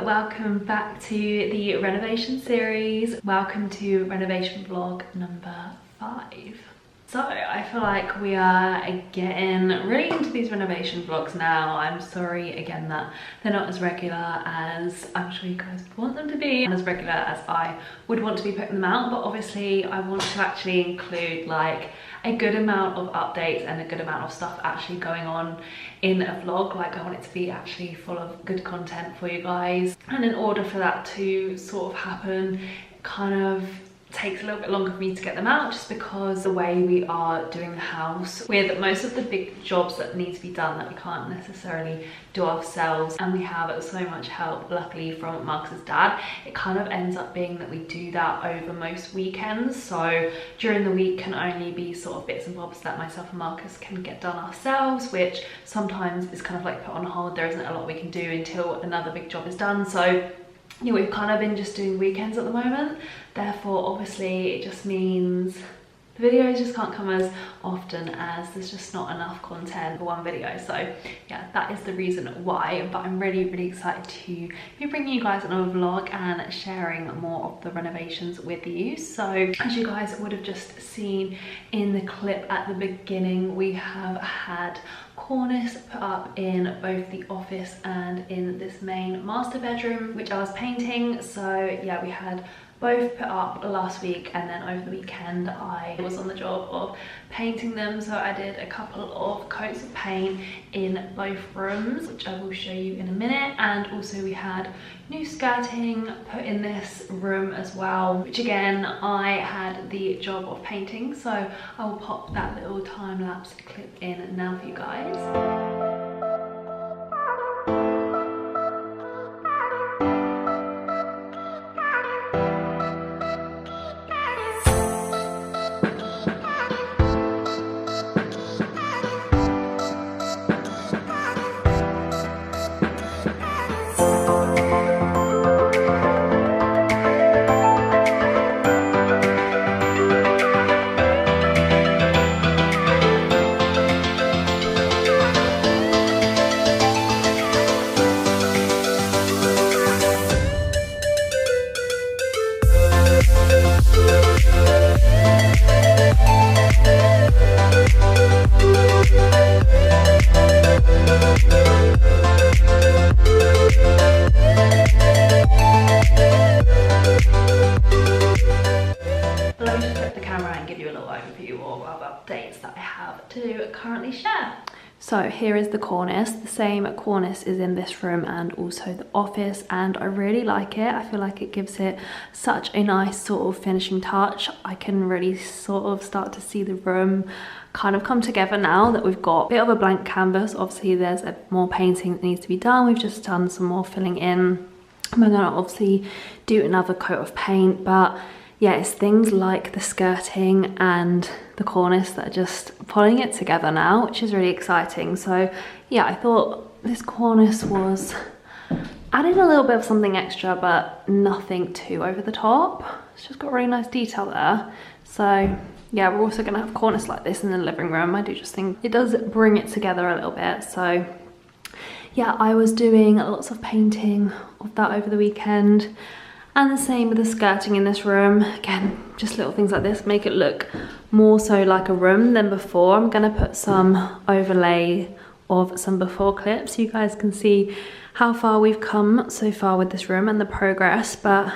welcome back to the renovation series. Welcome to renovation vlog number 5. So I feel like we are getting really into these renovation vlogs now. I'm sorry again that they're not as regular as I'm sure you guys would want them to be, and as regular as I would want to be putting them out, but obviously I want to actually include like a good amount of updates and a good amount of stuff actually going on in a vlog. Like I want it to be actually full of good content for you guys, and in order for that to sort of happen, it kind of takes a little bit longer for me to get them out, just because the way we are doing the house with most of the big jobs that need to be done that we can't necessarily do ourselves, and we have so much help luckily from Marcus's dad, it kind of ends up being that we do that over most weekends. So during the week can only be sort of bits and bobs that myself and Marcus can get done ourselves, which sometimes is kind of like put on hold. There isn't a lot we can do until another big job is done. So yeah, we've kind of been just doing weekends at the moment, therefore obviously it just means the videos just can't come as often, as there's just not enough content for one video. So yeah, that is the reason why, but I'm really excited to be bringing you guys another vlog and sharing more of the renovations with you. So as you guys would have just seen in the clip at the beginning, we have had cornice put up in both the office and in this main master bedroom, which I was painting. So yeah, we had both put up last week, and then over the weekend I was on the job of painting them. So I did a couple of coats of paint in both rooms, which I will show you in a minute, and also we had new skirting put in this room as well, which again I had the job of painting. So I will pop that little time-lapse clip in now for you guys. Currently share. So here is the cornice. The same cornice is in this room and also the office, and I really like it. I feel like it gives it such a nice sort of finishing touch. I can really sort of start to see the room kind of come together now that we've got a bit of a blank canvas. Obviously there's more painting that needs to be done. We've just done some more filling in. We're gonna obviously do another coat of paint, but yeah, it's things like the skirting and the cornice that are just pulling it together now, which is really exciting. So yeah, I thought this cornice was adding a little bit of something extra, but nothing too over the top. It's just got really nice detail there. So yeah, we're also gonna have cornice like this in the living room. I do just think it does bring it together a little bit. So yeah, I was doing lots of painting of that over the weekend. And the same with the skirting in this room. Again, just little things like this make it look more so like a room than before. I'm gonna put some overlay of some before clips so you guys can see how far we've come so far with this room and the progress. But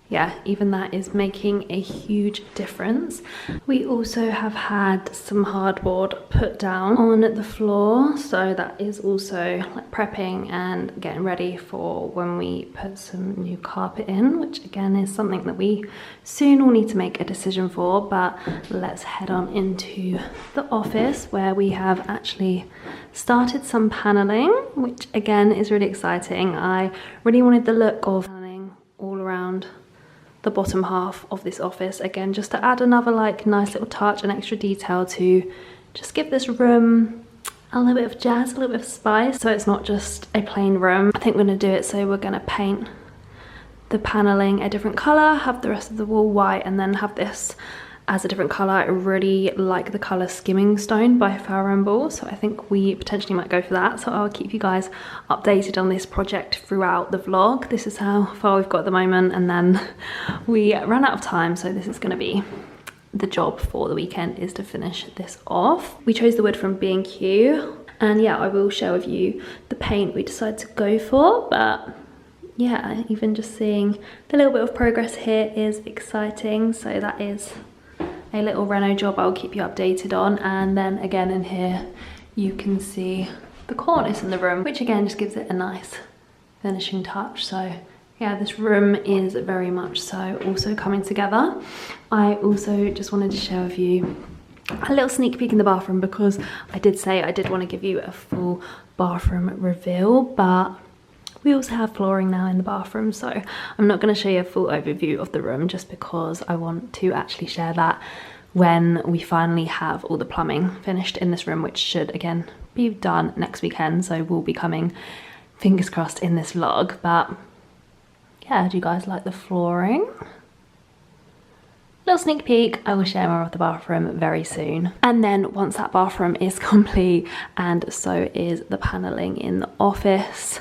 yeah, even that is making a huge difference. We also have had some hardboard put down on the floor, so that is also like prepping and getting ready for when we put some new carpet in, which again is something that we soon will need to make a decision for. But let's head on into the office, where we have actually started some paneling, which again is really exciting. I really wanted the look of paneling all around the bottom half of this office, again just to add another like nice little touch and extra detail to just give this room a little bit of jazz, a little bit of spice, so it's not just a plain room. I think we're going to do it so we're going to paint the paneling a different color, have the rest of the wall white, and then have this as a different colour. I really like the colour Skimming Stone by Farrow & Ball, so I think we potentially might go for that. So I'll keep you guys updated on this project throughout the vlog. This is how far we've got at the moment, and then we ran out of time, so this is going to be the job for the weekend, is to finish this off. We chose the wood from B&Q, and yeah, I will share with you the paint we decided to go for, but yeah, even just seeing the little bit of progress here is exciting. So that is a little reno job I'll keep you updated on. And then again in here you can see the cornice in the room, which again just gives it a nice finishing touch. So yeah, this room is very much so also coming together. I also just wanted to share with you a little sneak peek in the bathroom, because I did say I did want to give you a full bathroom reveal, but we also have flooring now in the bathroom, so I'm not going to show you a full overview of the room just because I want to actually share that when we finally have all the plumbing finished in this room, which should again be done next weekend. So we'll be coming, fingers crossed, in this vlog. But yeah, do you guys like the flooring? Little sneak peek, I will share more of the bathroom very soon. And then once that bathroom is complete, and so is the paneling in the office,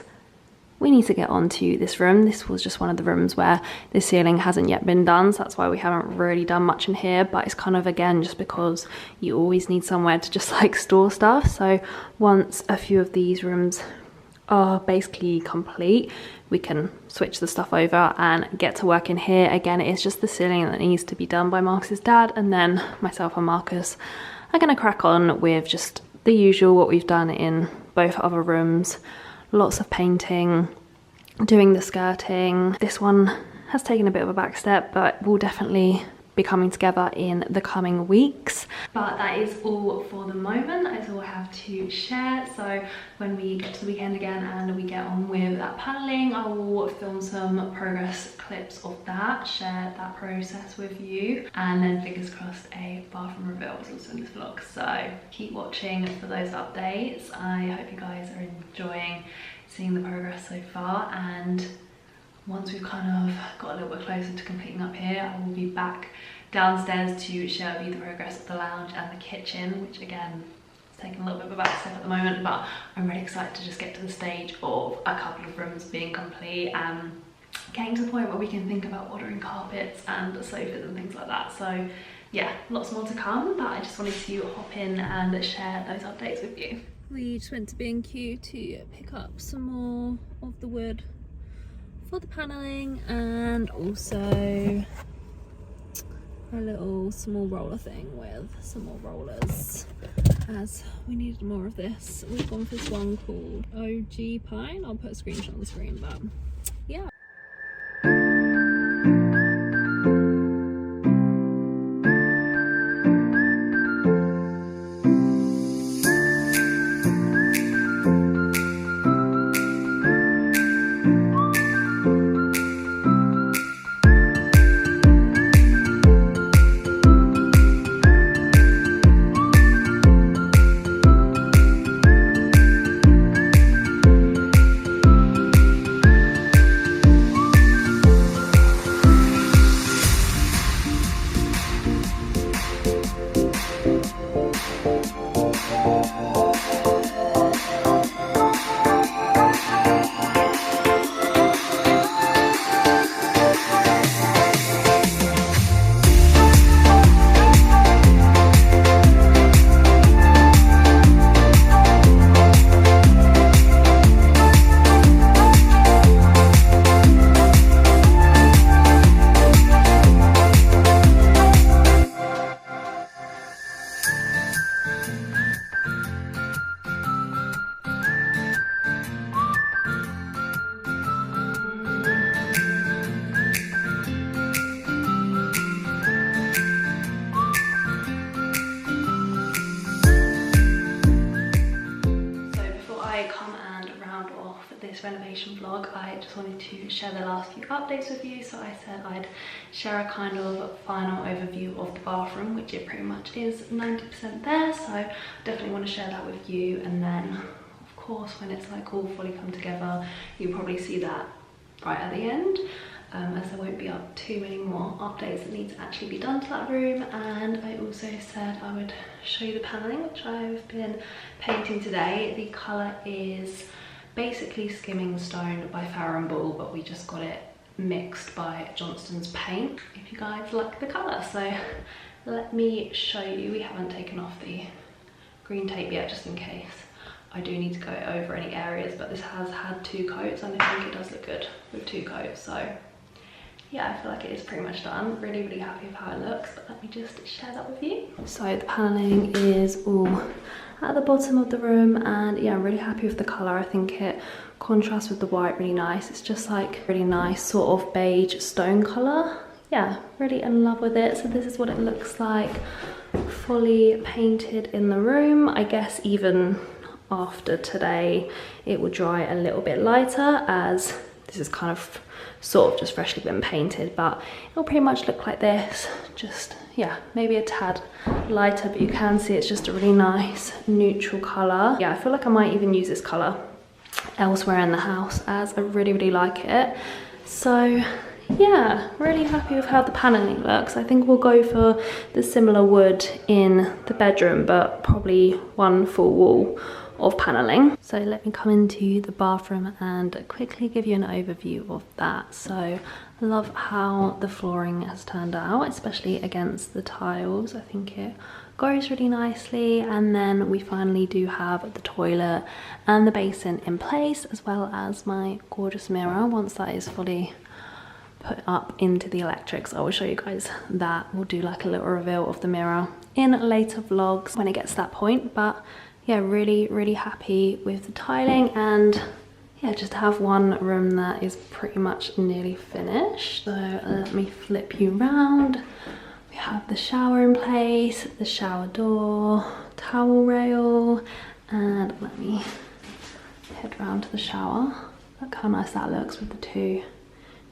we need to get onto this room. This was just one of the rooms where the ceiling hasn't yet been done, so that's why we haven't really done much in here. But it's kind of, again, just because you always need somewhere to just like store stuff. So once a few of these rooms are basically complete, we can switch the stuff over and get to work in here. Again, it's just the ceiling that needs to be done by Marcus's dad, and then myself and Marcus are gonna crack on with just the usual, what we've done in both other rooms. Lots of painting, doing the skirting. This one has taken a bit of a back step, but will definitely be coming together in the coming weeks. But that is all for the moment. That is all I have to share. So when we get to the weekend again and we get on with that paneling, I will film some progress clips of that, share that process with you, and then fingers crossed a bathroom reveal is also in this vlog. So keep watching for those updates. I hope you guys are enjoying seeing the progress so far, and once we've kind of got a little bit closer to completing up here, I will be back downstairs to share with you the progress of the lounge and the kitchen, which again is taking a little bit of a back step at the moment, but I'm really excited to just get to the stage of a couple of rooms being complete and getting to the point where we can think about ordering carpets and sofas and things like that. So yeah, lots more to come, but I just wanted to hop in and share those updates with you. We just went to B&Q to pick up some more of the wood for the paneling, and also a little small roller thing with some more rollers, as we needed more of this. We've gone for this one called OG Pine. I'll put a screenshot on the screen, but yeah. Renovation vlog, I just wanted to share the last few updates with you. So I said I'd share a kind of final overview of the bathroom, which it pretty much is 90% there, so I definitely want to share that with you. And then of course when it's like all fully come together, you'll probably see that right at the end. as there won't be up too many more updates that need to actually be done to that room. And I also said I would show you the paneling, which I've been painting today. The colour is basically Skimming Stone by Farrow & Ball, but we just got it mixed by Johnston's paint, if you guys like the colour. So let me show you. We haven't taken off the green tape yet, just in case I do need to go over any areas, but this has had 2 coats and I think it does look good with 2 coats. So yeah, I feel like it is pretty much done. Really happy with how it looks, but let me just share that with you. So the paneling is all at the bottom of the room, and yeah, I'm really happy with the colour. I think it contrasts with the white really nice. It's just like really nice sort of beige stone colour. Yeah, really in love with it. So this is what it looks like fully painted in the room. I guess even after today it will dry a little bit lighter, as this is kind of sort of just freshly been painted, but it'll pretty much look like this. Just, yeah, maybe a tad lighter, but you can see it's just a really nice neutral colour. Yeah, I feel like I might even use this colour elsewhere in the house, as I really like it. So yeah, really happy with how the paneling looks. I think we'll go for the similar wood in the bedroom, but probably 1 full wall of paneling. So let me come into the bathroom and quickly give you an overview of that. So I love how the flooring has turned out, especially against the tiles. I think it goes really nicely. And then we finally do have the toilet and the basin in place, as well as my gorgeous mirror. Once that is fully put up into the electrics, I will show you guys that. We'll do like a little reveal of the mirror in later vlogs when it gets to that point. But yeah, really happy with the tiling, and yeah, just to have one room that is pretty much nearly finished. So let me flip you around. We have the shower in place, the shower door, towel rail, and let me head round to the shower. Look how nice that looks with the 2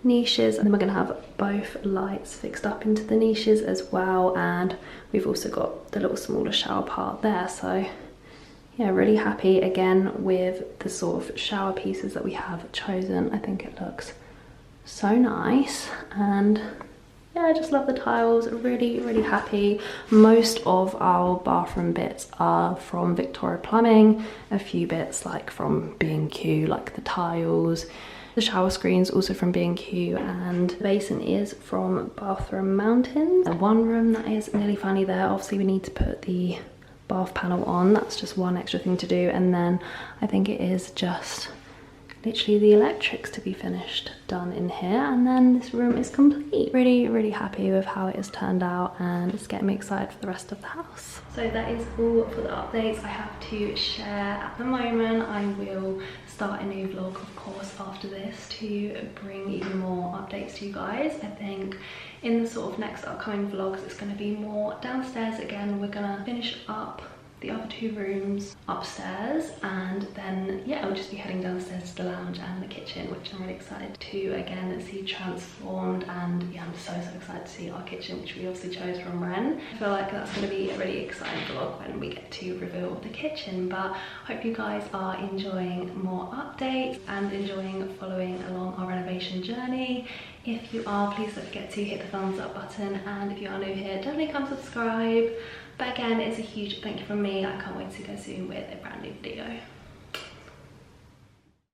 niches, and then we're going to have both lights fixed up into the niches as well, and we've also got the little smaller shower part there. So yeah, really happy again with the sort of shower pieces that we have chosen. I think it looks so nice, and yeah, I just love the tiles. Really happy. Most of our bathroom bits are from Victoria Plumbing, a few bits like from B&Q, like the tiles. The shower screen's also from B&Q, and the basin is from Bathroom Mountains. And one room that is nearly finally there. Obviously we need to put the bath panel on. That's just one extra thing to do, and then I think it is just literally the electrics to be finished done in here, and then this room is complete. Really happy with how it has turned out, and it's getting me excited for the rest of the house. So that is all for the updates I have to share at the moment. I will start a new vlog, of course, after this to bring even more updates to you guys. I think in the sort of next upcoming vlogs it's going to be more downstairs again. We're going to finish up the other 2 rooms upstairs, and then yeah, I'll just be heading downstairs to the lounge and the kitchen, which I'm really excited to again see transformed. And yeah, I'm so excited to see our kitchen, which we obviously chose from Ren. I feel like that's going to be a really exciting vlog when we get to reveal the kitchen. But hope you guys are enjoying more updates and enjoying following along our renovation journey. If you are, please don't forget to hit the thumbs up button, and if you are new here, definitely come subscribe. But again, it's a huge thank you from me. I can't wait to go soon with a brand new video.